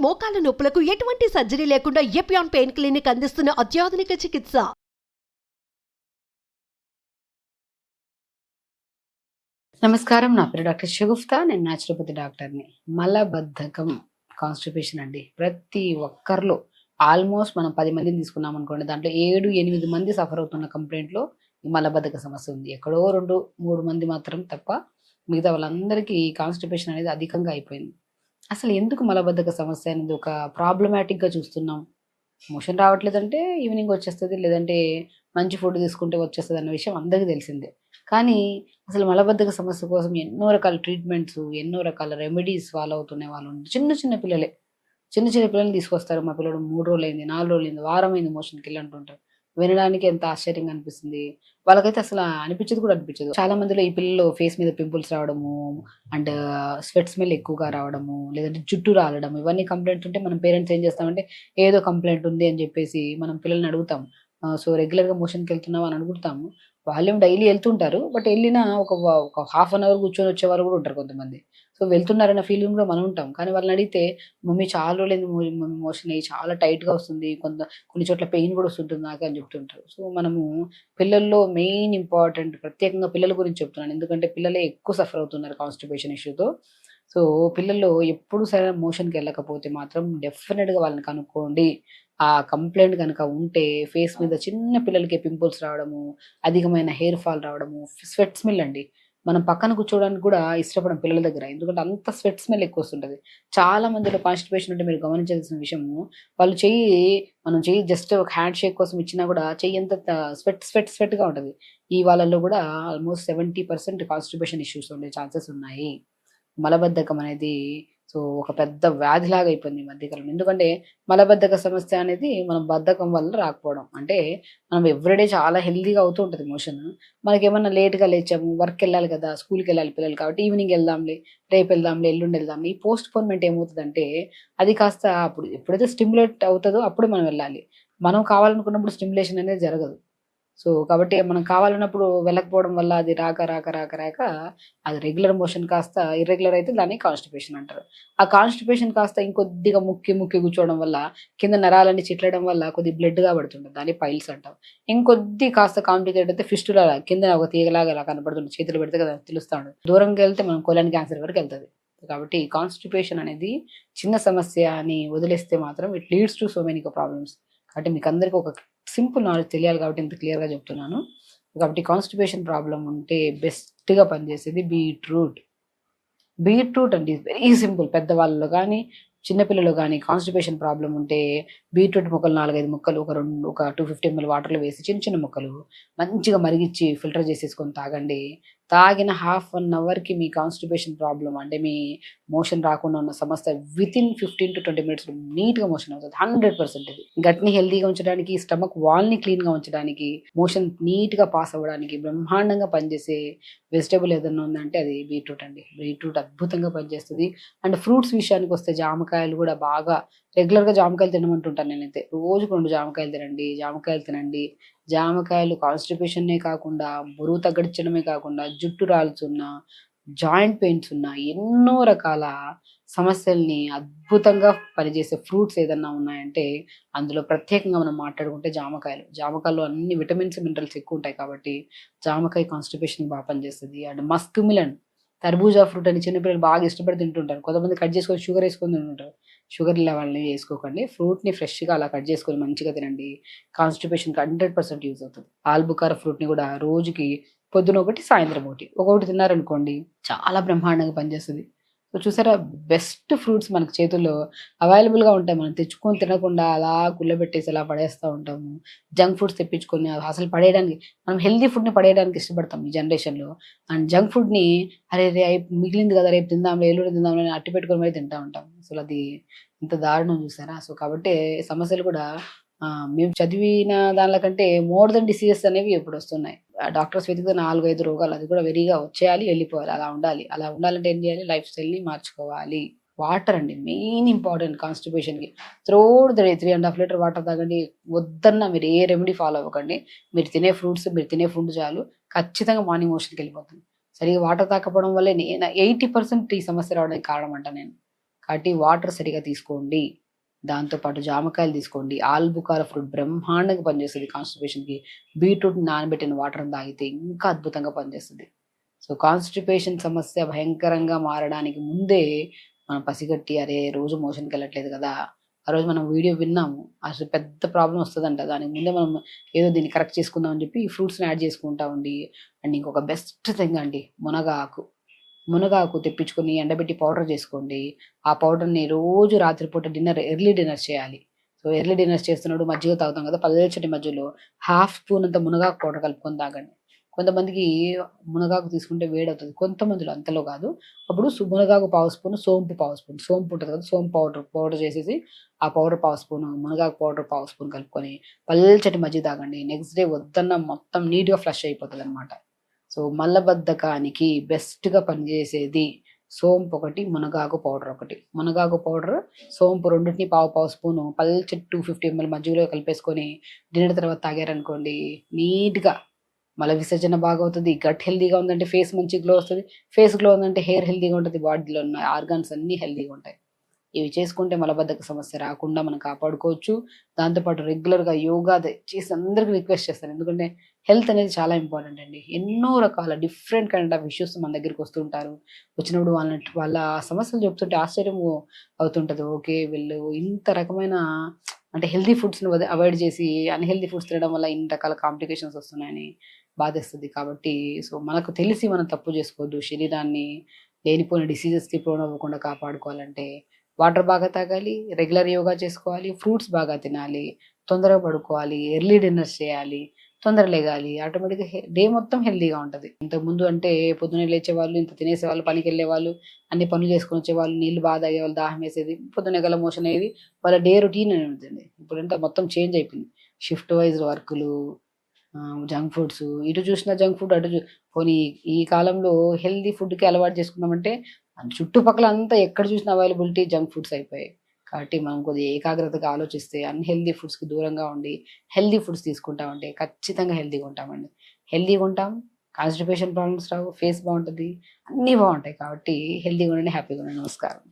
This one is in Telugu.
మోకాల నొప్పులకు ఎటువంటి సర్జరీ లేకుండా ఎపియాన్ పెయిన్ క్లినిక్ అందిస్తున్న అత్యాధునిక చికిత్స. నమస్కారం, నా పేరు డాక్టర్ షగుఫ్తా. నేను న్యాచురోపతి డాక్టర్ని. మలబద్ధకం, కాన్స్టిపేషన్ అండి. ప్రతి ఒక్కరిలో ఆల్మోస్ట్ మనం 10 మందిని తీసుకున్నాం అనుకోండి, దాంట్లో 7-8 మంది సఫర్ అవుతున్న కంప్లైంట్లో ఈ మలబద్ధక సమస్య ఉంది. ఎక్కడో 2-3 మంది మాత్రం తప్ప మిగతా వాళ్ళందరికీ కాన్స్టిపేషన్ అనేది అధికంగా అయిపోయింది. అసలు ఎందుకు మలబద్ధక సమస్య అనేది ఒక ప్రాబ్లమాటిక్గా చూస్తున్నాం? మోషన్ రావట్లేదంటే ఈవినింగ్ వచ్చేస్తుంది, లేదంటే మంచి ఫుడ్ తీసుకుంటే వచ్చేస్తుంది అన్న విషయం అందరికీ తెలిసిందే. కానీ అసలు మలబద్ధక సమస్య కోసం ఎన్నో రకాల ట్రీట్మెంట్స్, ఎన్నో రకాల రెమెడీస్ ఫాలో అవుతున్న వాళ్ళు ఉంటారు. చిన్న పిల్లలే, చిన్న పిల్లల్ని తీసుకొస్తారు. మా పిల్లడు 3 రోజులైంది, 4 రోజులైంది, వారం అయింది మోషన్కి వెళ్ళి అంటుంటారు. వినడానికి ఎంత ఆశ్చర్యంగా అనిపిస్తుంది. వాళ్ళకైతే అసలు అనిపించదు కూడా అనిపించదు. చాలా మందిలో ఈ పిల్లలు ఫేస్ మీద పింపుల్స్ రావడము, అండ్ స్వెట్ స్మెల్ ఎక్కువగా రావడము, లేదంటే జుట్టు రాలడం, ఇవన్నీ కంప్లైంట్స్ ఉంటే మనం పేరెంట్స్ ఏం చేస్తామంటే ఏదో కంప్లైంట్ ఉంది అని చెప్పేసి మనం పిల్లల్ని అడుగుతాం. సో రెగ్యులర్గా మోషన్కి వెళ్తున్నాం అని అడుగుతాము. వాళ్ళేం డైలీ వెళ్తుంటారు, బట్ వెళ్ళినా ఒక హాఫ్ అన్ అవర్ కూర్చొని వచ్చే వాళ్ళు కూడా ఉంటారు కొంతమంది. సో వెళ్తున్నారన్న ఫీలింగ్ కూడా మనం ఉంటాం. కానీ వాళ్ళని అడిగితే మమ్మీ చాలా రోజులైంది మమ్మీ మోషన్ అయ్యి చాలా టైట్గా వస్తుంది, కొన్ని చోట్ల పెయిన్ కూడా వస్తుంటుంది నాకు అని చెప్తుంటారు. సో మనము పిల్లల్లో మెయిన్ ఇంపార్టెంట్, ప్రత్యేకంగా పిల్లల గురించి చెప్తున్నాను, ఎందుకంటే పిల్లలే ఎక్కువ సఫర్ అవుతున్నారు కాన్స్టిపేషన్ ఇష్యూతో. సో పిల్లల్లో ఎప్పుడు సరైన మోషన్కి వెళ్ళకపోతే మాత్రం డెఫినెట్గా వాళ్ళని కనుక్కోండి. ఆ కంప్లైంట్ కనుక ఉంటే ఫేస్ మీద చిన్న పిల్లలకి పింపుల్స్ రావడము, అధికమైన హెయిర్ ఫాల్ రావడము, స్వెట్ స్మెల్ అండి. మనం పక్కన కూర్చోవడానికి కూడా ఇష్టపడం పిల్లల దగ్గర, ఎందుకంటే అంత స్వెట్ స్మెల్ ఎక్కువ వస్తుంటుంది. చాలా మందిలో కాన్స్టిపేషన్ ఉంటే మీరు గమనించాల్సిన విషయము, వాళ్ళు మనం చెయ్యి జస్ట్ ఒక హ్యాండ్ షేక్ కోసం ఇచ్చినా కూడా చెయ్యి ఎంత స్వెట్గా ఉంటుంది. ఈ వాళ్ళల్లో కూడా ఆల్మోస్ట్ 70% కాన్స్టిపేషన్ ఇష్యూస్ ఉండే ఛాన్సెస్ ఉన్నాయి. మలబద్ధకం అనేది సో ఒక పెద్ద వ్యాధిలాగా అయిపోయింది ఈ మధ్యకాలంలో. ఎందుకంటే మలబద్ధక సమస్య అనేది మనం బద్ధకం వల్ల రాకపోవడం. అంటే మనం ఎవ్రీడే చాలా హెల్తీగా అవుతూ ఉంటుంది మోషన్. మనకేమన్నా లేట్గా లేచాము, వర్క్ వెళ్ళాలి కదా, స్కూల్కి వెళ్ళాలి పిల్లలు కాబట్టి ఈవినింగ్ వెళ్దాంలే, రేపు వెళ్దాంలే, ఎల్లుండి వెళ్దాంలే. ఈ పోస్ట్ పోన్మెంట్ ఏమవుతుందంటే అది కాస్త అప్పుడు ఎప్పుడైతే స్టిమ్యులేట్ అవుతుందో అప్పుడు మనం వెళ్ళాలి. మనం కావాలనుకున్నప్పుడు స్టిమ్యులేషన్ అనేది జరగదు. సో కాబట్టి మనం కావాలన్నప్పుడు వెళ్ళకపోవడం వల్ల అది రాక అది రెగ్యులర్ మోషన్ కాస్త ఇర్రెగ్యులర్ అయితే దాన్ని కాన్స్టిపేషన్ అంటారు. ఆ కాన్స్టిపేషన్ కాస్త ఇంకొద్దిగా ముక్కి కూర్చోవడం వల్ల కింద నరాలన్నీ చిట్లడం వల్ల కొద్ది బ్లడ్గా పడుతుంటుంది, దాన్ని పైల్స్ అంటాం. ఇంకొద్ది కాస్త కాంప్లికేట్ అయితే ఫిస్టులా కింద ఒక తీగలాగా ఇలా కనపడుతుంది, చేతులు పెడితే కదా తెలుస్తూ ఉంటుంది. దూరంగా వెళ్తే మనం కొలన్ క్యాన్సర్ వరకు వెళ్తుంది. కాబట్టి కాన్స్టిపేషన్ అనేది చిన్న సమస్య అని వదిలేస్తే మాత్రం it leads to so many problems. కాబట్టి మీకు అందరికీ ఒక సింపుల్ నాలెడ్జ్ తెలియాలి కాబట్టి ఇంత క్లియర్గా చెప్తున్నాను. కాబట్టి కాన్స్టిపేషన్ ప్రాబ్లం ఉంటే బెస్ట్గా పనిచేసేది బీట్రూట్ అండి. Very simple. పెద్దవాళ్ళలో కానీ చిన్నపిల్లలు కానీ కాన్స్టిపేషన్ ప్రాబ్లం ఉంటే బీట్రూట్ ముక్కలు 4-5 ముక్కలు ఒక 250 ml వాటర్లో వేసి చిన్న ముక్కలు మంచిగా మరిగించి ఫిల్టర్ చేసేసుకొని తాగండి. తాగిన హాఫ్ అన్ అవర్కి మీ కాన్స్టిపేషన్ ప్రాబ్లం అంటే మీ మోషన్ రాకుండా ఉన్న సమస్య వితిన్ 15 to 20 minutes నీట్గా మోషన్ అవుతుంది. 100% ఇది గట్ని హెల్తీగా ఉంచడానికి, స్టమక్ వాల్ని క్లీన్గా ఉంచడానికి, మోషన్ నీట్గా పాస్ అవ్వడానికి బ్రహ్మాండంగా పనిచేసే వెజిటేబుల్ ఏదైనా ఉందంటే అది బీట్రూట్ అండి. బీట్రూట్ అద్భుతంగా పనిచేస్తుంది. అండ్ ఫ్రూట్స్ విషయానికి వస్తే జామకాయలు కూడా బాగా రెగ్యులర్గా జామకాయలు తినమంటుంటాను నేనైతే. రోజుకు 2 జామకాయలు తినండి. జామకాయలు కాన్స్టిపేషన్నే కాకుండా, బరువు తగ్గించడమే కాకుండా, జుట్టు రాలుతున్న, జాయింట్ పెయిన్స్ ఉన్న, ఎన్నో రకాల సమస్యల్ని అద్భుతంగా పనిచేసే ఫ్రూట్స్ ఏదన్నా ఉన్నాయంటే అందులో ప్రత్యేకంగా మనం మాట్లాడుకుంటే జామకాయలో అన్ని విటమిన్స్, మినరల్స్ ఎక్కువ ఉంటాయి కాబట్టి జామకాయ కాన్స్టిపేషన్కి బాగా పనిచేస్తుంది. అండ్ మస్క్ మిలన్, తర్బూజా ఫ్రూట్ అని చిన్నపిల్లలు బాగా ఇష్టపడి తింటుంటారు. కొంతమంది కట్ చేసుకొని షుగర్ వేసుకొని తింటుంటారు. షుగర్ లెవెల్ని వేసుకోకండి. ఫ్రూట్ని ఫ్రెష్గా అలా కట్ చేసుకొని మంచిగా తినండి. కాన్స్టిపేషన్కి 100% యూజ్ అవుతుంది. ఆల్బుకార ఫ్రూట్ని కూడా రోజుకి పొద్దున ఒకటి, సాయంత్రం ఒకటి తిన్నారనుకోండి చాలా బ్రహ్మాండంగా పనిచేస్తుంది. సో చూసారా, బెస్ట్ ఫ్రూట్స్ మనకు చేతుల్లో అవైలబుల్గా ఉంటాయి. మనం తెచ్చుకొని తినకుండా అలా కుళ్ళబెట్టేసి అలా పడేస్తూ ఉంటాము. జంక్ ఫుడ్స్ తెప్పించుకొని అసలు పడేయడానికి, మనం హెల్తీ ఫుడ్ని పడేయడానికి ఇష్టపడతాం ఈ జనరేషన్లో. అండ్ జంక్ ఫుడ్ని రేపు మిగిలింది కదా, రేపు తిందాంలే, ఎల్లుండి తిందాంలే అని అట్టి పెట్టుకొని మరి తింటూ ఉంటాం. అసలు అది ఇంత దారుణం చూసారా. సో కాబట్టి సమస్యలు కూడా మేము చదివిన దానికంటే మోర్ దెన్ డిసీజెస్ అనేవి ఇప్పుడు వస్తున్నాయి. డాక్టర్స్ వెతికితే 4-5 రోగాలు, అది కూడా వెరీగా వచ్చేయాలి, వెళ్ళిపోవాలి, అలా ఉండాలి. అలా ఉండాలంటే ఏం చేయాలి? లైఫ్ స్టైల్ని మార్చుకోవాలి. వాటర్ అండి మెయిన్ ఇంపార్టెంట్ కాన్స్టిపేషన్కి. Throughout the day 3.5 litre water తాగండి. వద్దన్నా మీరు ఏ రెమెడీ ఫాలో అవ్వకండి. మీరు తినే ఫ్రూట్స్, మీరు తినే ఫుడ్ చాలు, ఖచ్చితంగా మార్నింగ్ మోషన్కి వెళ్ళిపోతుంది. సరిగా వాటర్ తాకపోవడం వల్లే 80% ఈ సమస్య రావడానికి కారణం అంట నేను. కాబట్టి వాటర్ సరిగా తీసుకోండి. దాంతోపాటు జామకాయలు తీసుకోండి. ఆల్బుకార ఫ్రూట్ బ్రహ్మాండంగా పనిచేస్తుంది కాన్స్టిపేషన్‌కి. బీట్రూట్ నానబెట్టిన వాటర్‌ని తాగితే ఇంకా అద్భుతంగా పనిచేస్తది. సో, కాన్స్టిపేషన్ సమస్య భయంకరంగా మారడానికి ముందే మనం పసిగట్టి అరే! రోజు మోషన్‌కెళ్ళట్లేదు గదా! ఆ రోజు మనం వీడియో విన్నాము. అసలు పెద్ద ప్రాబ్లమ్ వస్తదంట. దానికి ముందే మనం ఏదో దీన్ని కరెక్ట్ చేసుకుందాం అని చెప్పి ఈ ఫ్రూట్స్‌ని యాడ్ చేసుకుంటా ఉండి అండ్ ఇంకొక బెస్ట్ థింగ్ అండి మునగాకు. మునగాకు తెప్పించుకొని ఎండబెట్టి పౌడర్ చేసుకోండి. ఆ పౌడర్‌ని రోజు రాత్రిపూట ఎర్లీ డిన్నర్ చేయాలి. సో, ఎర్లీ డిన్నర్స్ చేస్తున్నప్పుడు మజ్జిగ తాగుతాం కదా! పల్చటి మజ్జిగలో హాఫ్ స్పూన్ అంత మునగాకు పౌడర్ కలుపుకొని తాగండి. కొంతమందికి మునగాకు తీసుకుంటే వేడవుతది. కొంతమందిలో అంతలో కాదు. అప్పుడు మునగాకు పావు స్పూను, సోంపు పావు స్పూన్. సోంపు ఉంటది కదా! సోంపు పౌడర్ చేసేసి ఆ పౌడర్ పావు స్పూను, మునగాకు పౌడర్ పావు స్పూన్ కలుపుకొని పల్చటి మజ్జిగ తాగండి. నెక్స్ట్ డే వద్దన్నా మొత్తం నీట్‌గా ఫ్లష్ అయిపోతదనమాట. సో, మలబద్ధకానికి బెస్ట్‌గా పనిచేసేది సోంపొకటి, మునగాకు పౌడర్ ఒకటి. మునగాకు పౌడర్, సోంపు రెండిటిని పావు పావు స్పూను పల్చటి 250 ఎంఎల్ మజ్జిగలో కలిపేసుకొని డిన్నర్ తర్వాత తాగారనుకోండి నీట్‌గా మల విసర్జన బాగవుతది. గట్ హెల్తీగా ఉందంటే ఫేస్ మంచి గ్లో వస్తది. ఫేస్ గ్లో ఉందంటే హెయిర్ హెల్తీగా ఉంటది. బాడీలో ఉన్న ఆర్గాన్స్ అన్నీ హెల్తీగా ఉంటాయి. ఇవి చేసుకుంటే మలబద్ధక సమస్య రాకుండా మనం కాపాడుకోవచ్చు. దాంతో పాటు రెగ్యులర్‌గా యోగా దయచేసి అందరికి రిక్వెస్ట్ చేస్తాను. ఎందుకంటే హెల్త్ అనేది చాలా ఇంపార్టెంట్ అండి. ఎన్నో రకాల డిఫరెంట్ కైండ్ ఆఫ్ ఇష్యూస్ మన దగ్గరికి వస్తుంటారు. వచ్చినప్పుడు వాళ్ళ సమస్యలు చెప్తుంటే ఆశ్చర్యము అవుతుంటది. ఓకే. వీళ్ళు ఇంత రకమైన అంటే హెల్తీ ఫుడ్స్‌ని అవాయిడ్ చేసి అన్‌హెల్తీ ఫుడ్స్ తినడం వల్ల ఇన్ని రకాల కాంప్లికేషన్స్ వస్తున్నాయని బాధేస్తది. కాబట్టి సో, మనకు తెలిసి మనం తప్పు చేసుకోవద్దు. శరీరాన్ని లేనిపోయిన డిసీజెస్‌కి ప్రోన్ అవ్వకుండా కాపాడుకోవాలంటే వాటర్ బాగా తాగాలి, రెగ్యులర్ యోగా చేసుకోవాలి, ఫ్రూట్స్ బాగా తినాలి, తొందరగా పడుకోవాలి, ఎర్లీ డిన్నర్స్ చేయాలి, తొందరగా లెగాలి. ఆటోమేటిక్‌గా డే మొత్తం హెల్తీగా ఉంటది. ఇంతకుముందు అంటే పొద్దున్నే లేచేవాళ్ళు, ఇంత తినేసేవాళ్ళు, పనికెళ్ళేవాళ్ళు, అన్ని పనులు చేసుకొని వచ్చేవాళ్ళు, నీళ్ళు బాగా తాగేవాళ్ళు, దాహం వేసేది, పొద్దున్నే గల మోషన్ అయ్యేది. వాళ్ళ డే రొటీన్ అనేది ఉంటుంది. ఇప్పుడంటే మొత్తం చేంజ్ అయిపోయింది. షిఫ్ట్ వైస్ వర్కులు, జంక్ ఫుడ్స్, ఇటు చూసినా జంక్ ఫుడ్, అటు పోనీ ఈ కాలంలో హెల్తీ ఫుడ్‌కి అలవాటు చేసుకున్నామంటే చుట్టుపక్కల అంతా ఎక్కడ చూసినా అవైలబిలిటీ జంక్ ఫుడ్స్ అయిపోయాయి. కాబట్టి మనం కొద్దిగా ఏకాగ్రతగా ఆలోచిస్తే అన్‌హెల్తీ ఫుడ్స్‌కి దూరంగా ఉండి, హెల్తీ ఫుడ్స్ తీసుకుంటామంటే ఖచ్చితంగా హెల్తీగా ఉంటామండి. హెల్తీగా ఉంటాం, కాన్‌స్టిపేషన్ ప్రాబ్లమ్స్ రావు, ఫేస్ బావుంటది, అన్నీ బావుంటాయి. కాబట్టి హెల్తీగా ఉండండి, హ్యాపీగా ఉండండి. నమస్కారం.